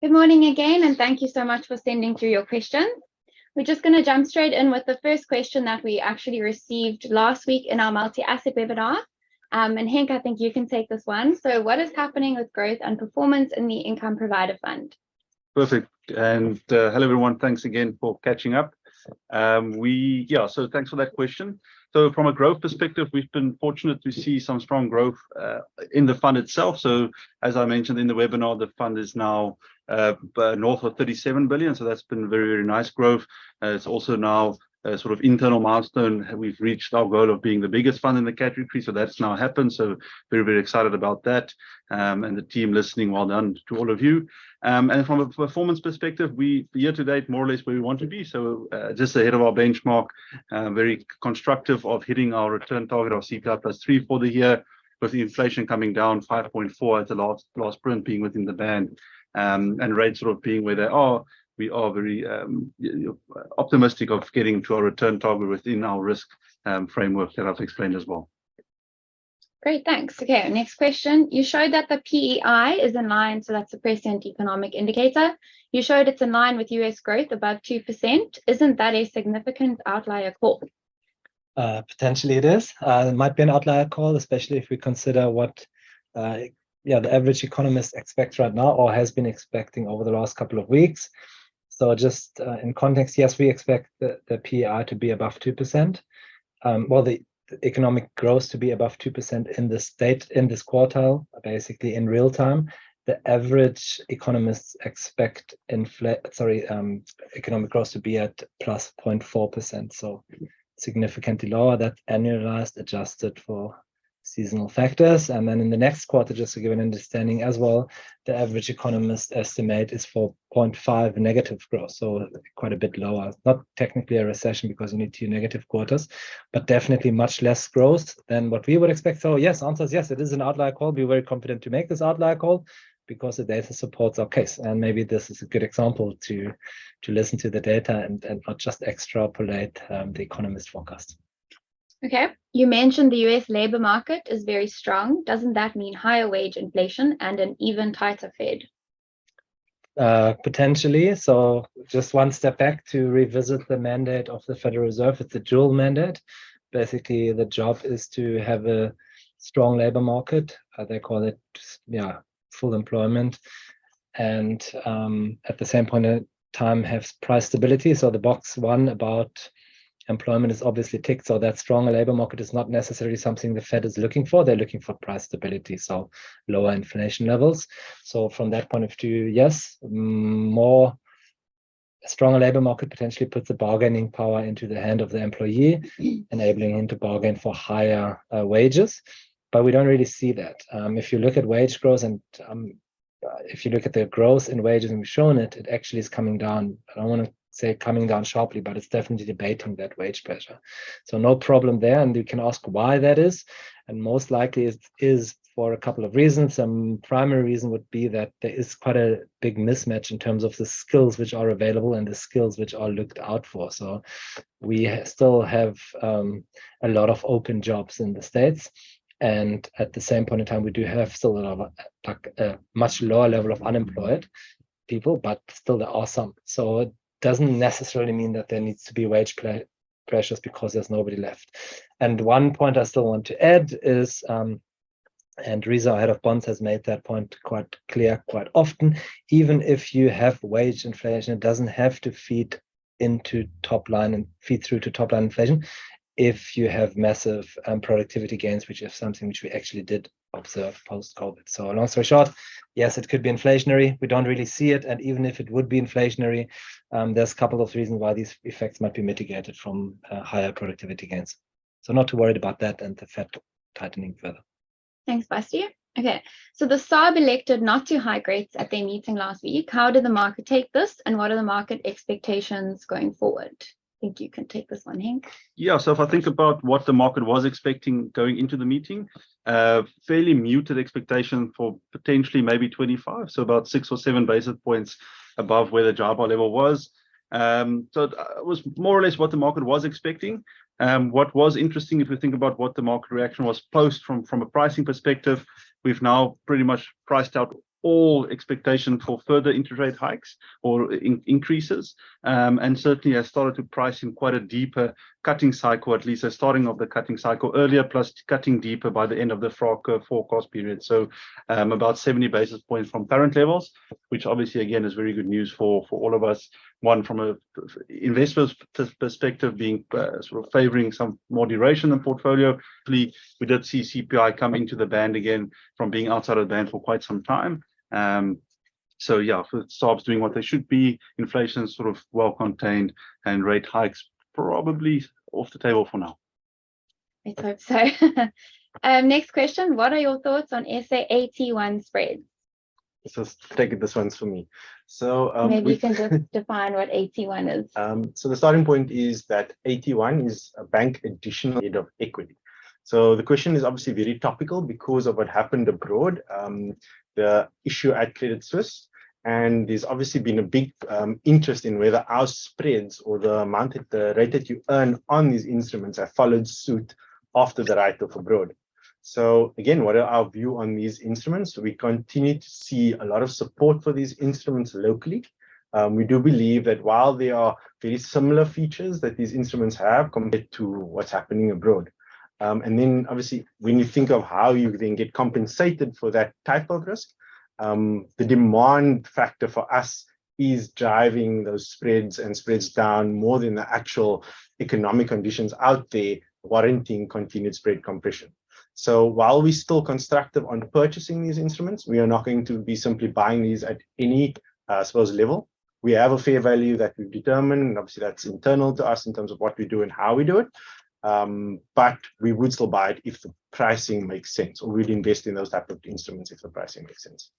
Good morning again, and thank you so much for sending through your questions. We're just going to jump straight in with the first question that we actually received last week in our multi-asset webinar. And Henk, I think you can take this one. So what is happening with growth and performance in the Income Provider Fund? Perfect. And hello, everyone. Thanks again for catching up. So thanks for that question. So from a growth perspective, we've been fortunate to see some strong growth in the fund itself. So as I mentioned in the webinar, the fund is now north of 37 billion. So that's been very, very nice growth. It's also now a sort of internal milestone. We've reached our goal of being the biggest fund in the category. So that's now happened. So very, very excited about that. And the team listening, well done to all of you. And from a performance perspective, we year to date, more or less where we want to be. So just ahead of our benchmark, very constructive of hitting our return target of CPI plus 3 for the year, with the inflation coming down 5.4 at the last print being within the band, and rates sort of being where they are. We are very optimistic of getting to our return target within our risk framework that I've explained as well. Great, thanks. Okay, next question. You showed that the PEI is in line, so that's the Prescient economic indicator. You showed it's in line with US growth above 2%. Isn't that a significant outlier call? Potentially it is. It might be an outlier call, especially if we consider what the average economist expects right now, or has been expecting over the last couple of weeks. So just in context, yes, we expect the PEI to be above 2%. The economic growth to be above 2% in the state, in this quartile, basically in real time. the average economists expect economic growth to be at plus 0.4%, so significantly lower. That's annualized, adjusted for seasonal factors. And then in the next quarter, just to give an understanding as well, the average economist estimate is for 0.5 negative growth, so quite a bit lower. Not technically a recession because you need 2 negative quarters, but definitely much less growth than what we would expect. So yes, answer is yes, it is an outlier call. We're very confident to make this outlier call because the data supports our case. And maybe this is a good example to listen to the data and not just extrapolate the economist forecast. Okay, you mentioned the US labor market is very strong. Doesn't that mean higher wage inflation and an even tighter Fed? Potentially. So just one step back to revisit the mandate of the Federal Reserve. It's a dual mandate. Basically, the job is to have a strong labor market. They call it, full employment. And at the same point in time, have price stability. So the box one about employment is obviously ticked, so that stronger labor market is not necessarily something the Fed is looking for. They're looking for price stability, so lower inflation levels. So from that point of view, yes, a stronger labor market potentially puts the bargaining power into the hand of the employee, enabling him to bargain for higher wages. But we don't really see that. If you look at wage growth and if you look at the growth in wages, and we've shown it, it actually is coming down. I don't want to say coming down sharply, but it's definitely debating that wage pressure. So no problem there. And you can ask why that is. And most likely it is for a couple of reasons. Some primary reason would be that there is quite a big mismatch in terms of the skills which are available and the skills which are looked out for. So we still have a lot of open jobs in the States. And at the same point in time, we do have still a much lower level of unemployed people, but still there are some. So it doesn't necessarily mean that there needs to be wage pressures because there's nobody left. And one point I still want to add is, and Riza, our head of bonds, has made that point quite clear quite often, even if you have wage inflation, it doesn't have to feed into top line and feed through to top line inflation if you have massive productivity gains, which is something which we actually did observe post-COVID. So long story short, yes, it could be inflationary. We don't really see it. And even if it would be inflationary, there's a couple of reasons why these effects might be mitigated from higher productivity gains. So not too worried about that and the Fed tightening further. Thanks, Basti. Okay, so the SARB elected not to hike rates at their meeting last week. How did the market take this, and what are the market expectations going forward? I think you can take this one, Henk. Yeah, so if I think about what the market was expecting going into the meeting, fairly muted expectation for potentially maybe 25, so about 6 or 7 basis points above where the JIBAR level was. So it was more or less what the market was expecting. What was interesting, if we think about what the market reaction was post from a pricing perspective, we've now pretty much priced out all expectation for further interest rate hikes or increases, and certainly has started to price in quite a deeper cutting cycle, at least a starting of the cutting cycle earlier, plus cutting deeper by the end of the forecast period. So about 70 basis points from current levels, which obviously again is very good news for all of us. One, from a investor's perspective, being sort of favoring some more duration in the portfolio. We did see CPI come into the band again from being outside of the band for quite some time. So yeah, SARB's doing what they should be. Inflation is sort of well contained, and rate hikes probably off the table for now. Let's hope so. Next question: what are your thoughts on SA AT1 spreads? Just take it. This one's for me. So maybe you can just define what AT1 is. So the starting point is that AT1 is a bank additional aid of equity. So the question is obviously very topical because of what happened abroad, the issue at Credit Suisse, and there's obviously been a big interest in whether our spreads or the amount at the rate that you earn on these instruments have followed suit after the write-off abroad. So again, what are our view on these instruments? We continue to see a lot of support for these instruments locally. We do believe that while there are very similar features that these instruments have compared to what's happening abroad. And then obviously, when you think of how you then get compensated for that type of risk, the demand factor for us is driving those spreads and spreads down more than the actual economic conditions out there warranting continued spread compression. So while we're still constructive on purchasing these instruments, we are not going to be simply buying these at any, level. We have a fair value that we've determined, and obviously that's internal to us in terms of what we do and how we do it. But we would still buy it if the pricing makes sense, or we'd invest in those type of instruments if the pricing makes sense.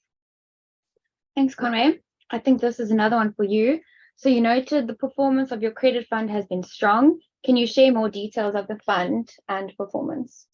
Thanks, Conway. I think this is another one for you. So you noted the performance of your credit fund has been strong. Can you share more details of the fund and performance?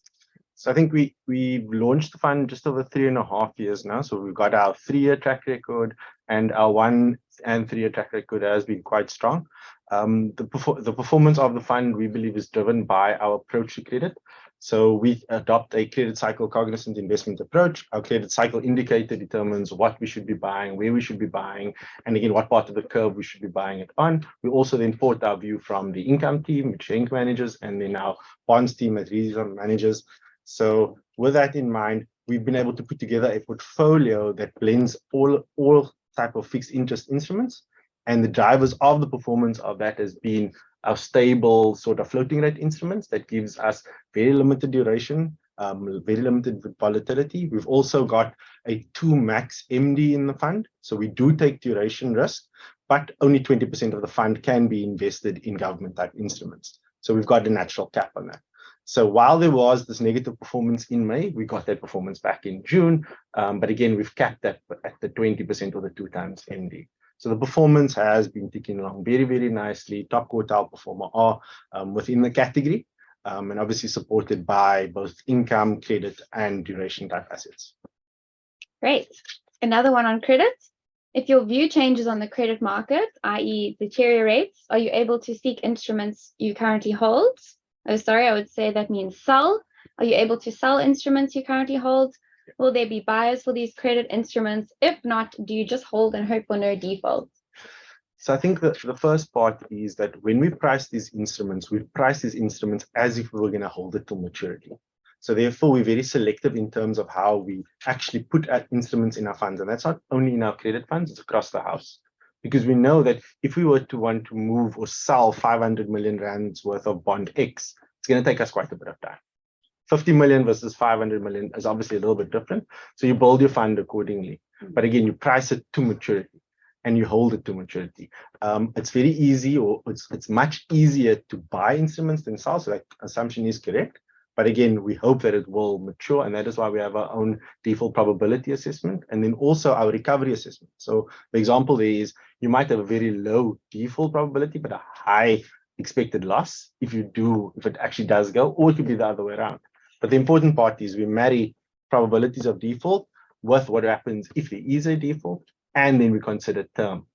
So I think we launched the fund just over 3.5 years now. So we've got our 3-year track record, and our 1 and 3-year track record has been quite strong. The performance of the fund, we believe, is driven by our approach to credit. So we adopt a credit cycle cognizant investment approach. Our credit cycle indicator determines what we should be buying, where we should be buying, and again, what part of the curve we should be buying it on. We also then port our view from the income team, which Henk manages, and then our bonds team that Rizwan manages. So with that in mind, we've been able to put together a portfolio that blends all type of fixed interest instruments. And the drivers of the performance of that has been our stable sort of floating rate instruments that gives us very limited duration, very limited volatility. We've also got a 2 max MD in the fund. So we do take duration risk, but only 20% of the fund can be invested in government type instruments. So we've got a natural cap on that. So while there was this negative performance in May, we got that performance back in June. But again, we've capped that at the 20% or the 2 times MD. So the performance has been ticking along very, very nicely. Top quartile performer are within the category, and obviously supported by both income, credit, and duration type assets. Great. Another one on credit. If your view changes on the credit market, i.e. deteriorates, are you able to seek instruments you currently hold? Oh, sorry, I would say that means sell. Are you able to sell instruments you currently hold? Will there be buyers for these credit instruments? If not, do you just hold and hope for no default? So I think that the first part is that when we price these instruments, we price these instruments as if we were going to hold it till maturity. So therefore, we're very selective in terms of how we actually put instruments in our funds. And that's not only in our credit funds, it's across the house. Because we know that if we were to want to move or sell 500 million rands worth of bond X, it's going to take us quite a bit of time. 50 million versus 500 million is obviously a little bit different. So you build your fund accordingly. But again, you price it to maturity and you hold it to maturity. It's very easy, or it's much easier to buy instruments than sell. So that assumption is correct. But again, we hope that it will mature, and that is why we have our own default probability assessment, and then also our recovery assessment. So the example there is you might have a very low default probability, but a high expected loss if it actually does go, or it could be the other way around. But the important part is we marry probabilities of default with what happens if there is a default, and then we consider term.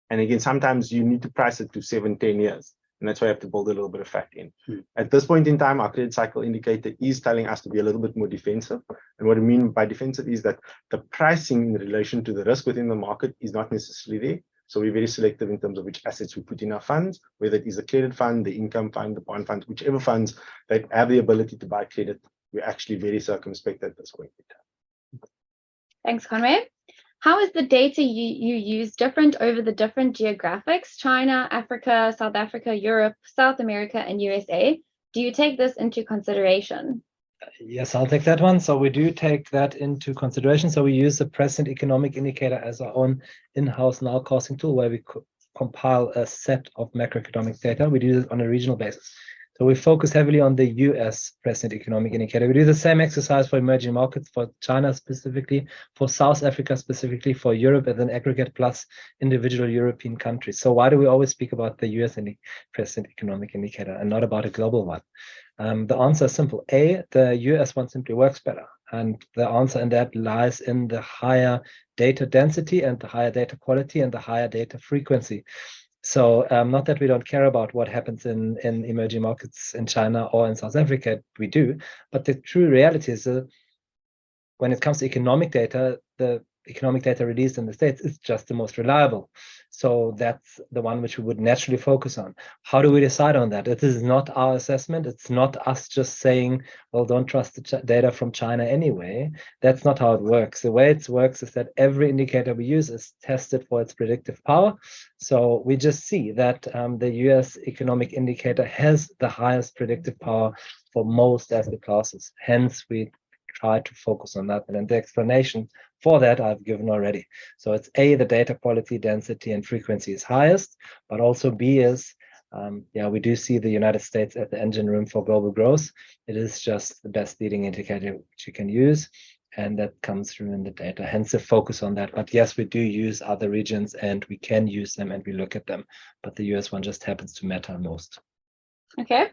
And again, sometimes you need to price it to 7-10 years. And that's why you have to build a little bit of fact in. At this point in time, our credit cycle indicator is telling us to be a little bit more defensive. And what I mean by defensive is that the pricing in relation to the risk within the market is not necessarily there. So we're very selective in terms of which assets we put in our funds, whether it is a credit fund, the income fund, the bond fund, whichever funds that have the ability to buy credit, we're actually very circumspect at this point in time. Thanks, Conway. How is the data you use different over the different geographics? China, Africa, South Africa, Europe, South America, and USA. Do you take this into consideration? Yes, I'll take that one. So we do take that into consideration. So we use the Prescient economic indicator as our own in-house nowcasting tool, where we compile a set of macroeconomic data. We do this on a regional basis. So we focus heavily on the US Prescient economic indicator. We do the same exercise for emerging markets, for China specifically, for South Africa specifically, for Europe as an aggregate plus individual European countries. So why do we always speak about the US Prescient economic indicator and not about a global one? The answer is simple. A, the US one simply works better. And the answer in that lies in the higher data density and the higher data quality and the higher data frequency. So not that we don't care about what happens in emerging markets in China or in South Africa, we do. But the true reality is when it comes to economic data, the economic data released in the States is just the most reliable. So that's the one which we would naturally focus on. How do we decide on that? It is not our assessment. It's not us just saying, well, don't trust the data from China anyway. That's not how it works. The way it works is that every indicator we use is tested for its predictive power. So we just see that the US economic indicator has the highest predictive power for most asset classes. Hence, we try to focus on that. And the explanation for that I've given already. So it's A, the data quality, density, and frequency is highest, but also B is, we do see the United States as the engine room for global growth. It is just the best leading indicator which you can use, and that comes through in the data, hence the focus on that. But yes, we do use other regions and we can use them and we look at them, but the US one just happens to matter most. Okay.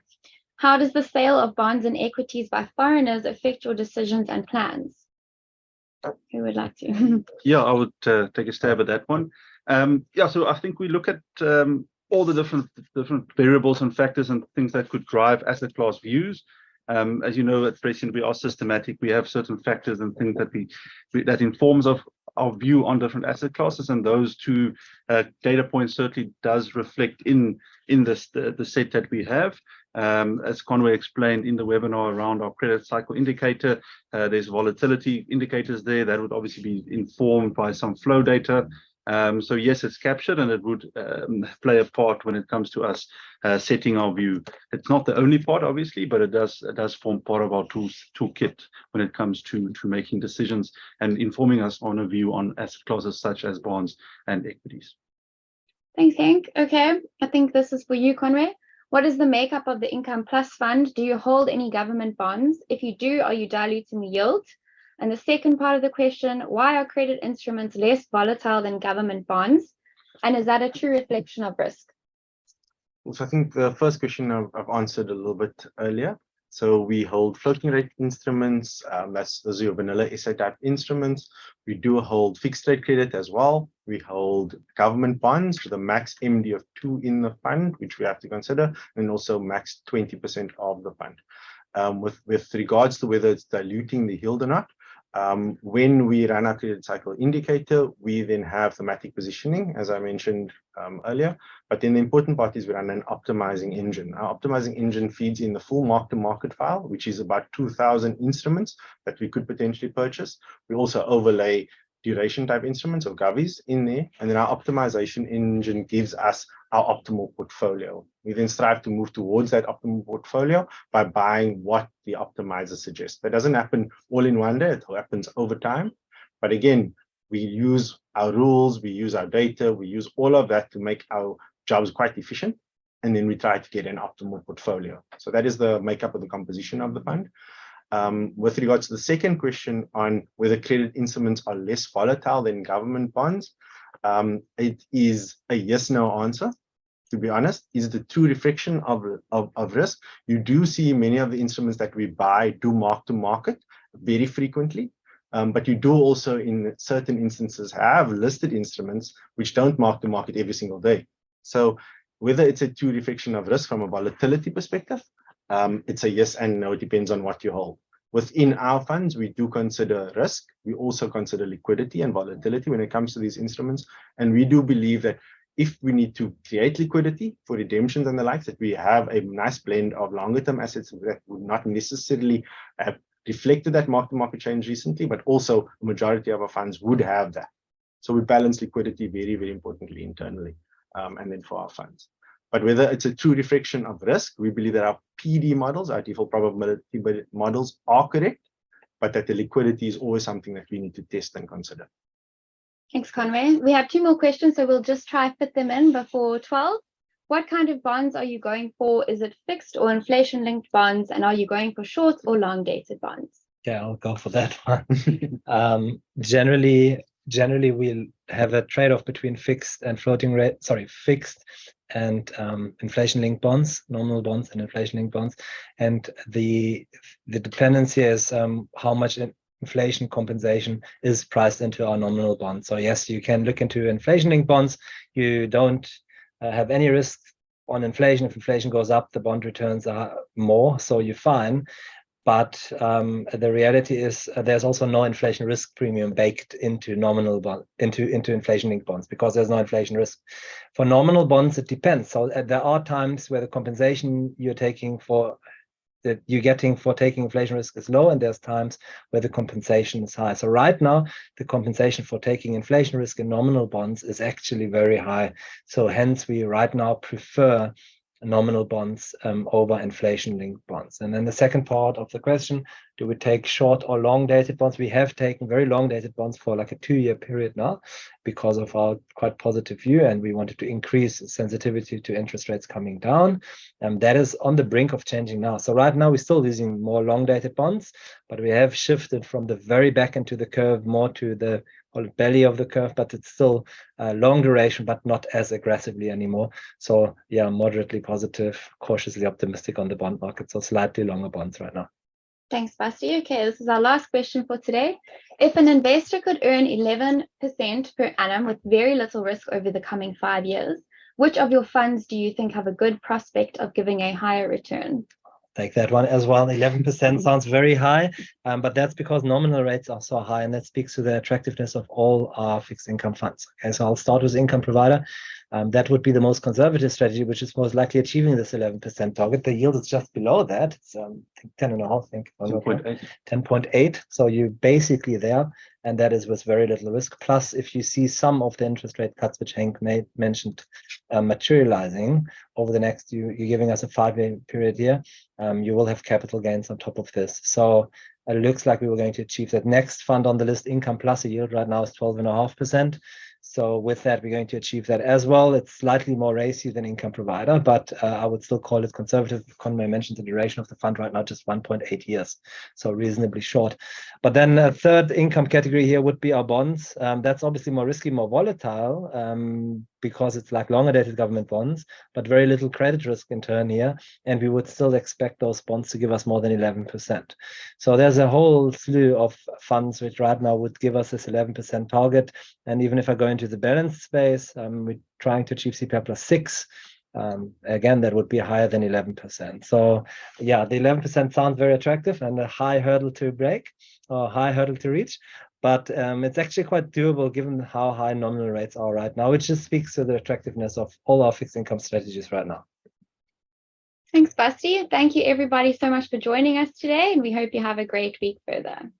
How does the sale of bonds and equities by foreigners affect your decisions and plans? Who would like to? Yeah, I would take a stab at that one. So I think we look at all the different variables and factors and things that could drive asset class views. As you know, at Prescient, we are systematic. We have certain factors and things that informs of our view on different asset classes, and those two data points certainly does reflect in the set that we have. As Conway explained in the webinar around our credit cycle indicator, there's volatility indicators there that would obviously be informed by some flow data. So yes, it's captured, and it would play a part when it comes to us setting our view. It's not the only part, obviously, but it does form part of our toolkit when it comes to making decisions and informing us on a view on asset classes such as bonds and equities. Thanks, Henk. Okay, I think this is for you, Conway. What is the makeup of the Income Plus Fund? Do you hold any government bonds? If you do, are you diluting the yield? And the second part of the question, why are credit instruments less volatile than government bonds? And is that a true reflection of risk? So I think the first question I've answered a little bit earlier. So we hold floating rate instruments, those are your vanilla SA type instruments. We do hold fixed rate credit as well. We hold government bonds with a max MD of 2 in the fund, which we have to consider, and also max 20% of the fund. With regards to whether it's diluting the yield or not, when we run our credit cycle indicator, we then have thematic positioning, as I mentioned earlier. But then the important part is we run an optimizing engine. Our optimizing engine feeds in the full mark-to-market file, which is about 2,000 instruments that we could potentially purchase. We also overlay duration type instruments or govies in there, and then our optimization engine gives us our optimal portfolio. We then strive to move towards that optimal portfolio by buying what the optimizer suggests. That doesn't happen all in one day, it happens over time. But again, we use our rules, we use our data, we use all of that to make our jobs quite efficient, and then we try to get an optimal portfolio. So that is the makeup of the composition of the fund. With regards to the second question on whether credit instruments are less volatile than government bonds, it is a yes-no answer. To be honest, is it a true reflection of risk? You do see many of the instruments that we buy do mark to market very frequently, but you do also in certain instances have listed instruments which don't mark to market every single day. So whether it's a true reflection of risk from a volatility perspective, it's a yes and no, it depends on what you hold. Within our funds, we do consider risk. We also consider liquidity and volatility when it comes to these instruments. And we do believe that if we need to create liquidity for redemptions and the likes, that we have a nice blend of longer term assets that would not necessarily have reflected that mark-to-market change recently, but also the majority of our funds would have that. So we balance liquidity very, very importantly internally, and then for our funds. But whether it's a true reflection of risk, we believe that our PD models, our default probability models, are correct, but that the liquidity is always something that we need to test and consider. Thanks, Conway. We have 2 more questions, so we'll just try to fit them in before 12. What kind of bonds are you going for? Is it fixed or inflation-linked bonds? And are you going for short or long-dated bonds? Yeah, I'll go for that one. Generally, we'll have a trade-off between fixed and inflation-linked bonds, nominal bonds and inflation-linked bonds. And the dependency is how much inflation compensation is priced into our nominal bonds. So yes, you can look into inflation-linked bonds. You don't have any risk on inflation. If inflation goes up, the bond returns are more, so you're fine. But the reality is there's also no inflation risk premium baked into nominal bond into inflation-linked bonds because there's no inflation risk. For nominal bonds, it depends. So there are times where the compensation you're getting for taking inflation risk is low, and there's times where the compensation is high. So right now, the compensation for taking inflation risk in nominal bonds is actually very high. So hence, we right now prefer nominal bonds over inflation-linked bonds. And then the second part of the question, do we take short or long-dated bonds? We have taken very long-dated bonds for like a 2-year period now because of our quite positive view, and we wanted to increase sensitivity to interest rates coming down. That is on the brink of changing now. So right now we're still using more long-dated bonds, but we have shifted from the very back into the curve more to the belly of the curve, but it's still long duration, but not as aggressively anymore. So yeah, moderately positive, cautiously optimistic on the bond market. So slightly longer bonds right now. Thanks, Basti. Okay, this is our last question for today. If an investor could earn 11% per annum with very little risk over the coming 5 years, which of your funds do you think have a good prospect of giving a higher return? Take that one as well. 11% sounds very high, but that's because nominal rates are so high, and that speaks to the attractiveness of all our fixed income funds. Okay, so I'll start with income provider. That would be the most conservative strategy, which is most likely achieving this 11% target. The yield is just below that. It's I think 10.5, I think. 10.8. 10.8. So you're basically there, and that is with very little risk. Plus, if you see some of the interest rate cuts, which Henk mentioned, materializing over the next, you're giving us a 5-year period here, you will have capital gains on top of this. So it looks like we were going to achieve that. Next fund on the list, Income Plus, a yield right now is 12.5%. So with that, we're going to achieve that as well. It's slightly more racy than income provider, but I would still call it conservative. Conway mentioned the duration of the fund right now, just 1.8 years, so reasonably short. But then a third income category here would be our bonds. That's obviously more risky, more volatile, because it's like longer dated government bonds, but very little credit risk in turn here. And we would still expect those bonds to give us more than 11%. So there's a whole slew of funds which right now would give us this 11% target. And even if I go into the balanced space, we're trying to achieve CPI plus 6. Again, that would be higher than 11%. So yeah, the 11% sounds very attractive and a high hurdle to break, or high hurdle to reach. But it's actually quite doable given how high nominal rates are right now, which just speaks to the attractiveness of all our fixed income strategies right now. Thanks, Basti. Thank you, everybody, so much for joining us today, and we hope you have a great week further.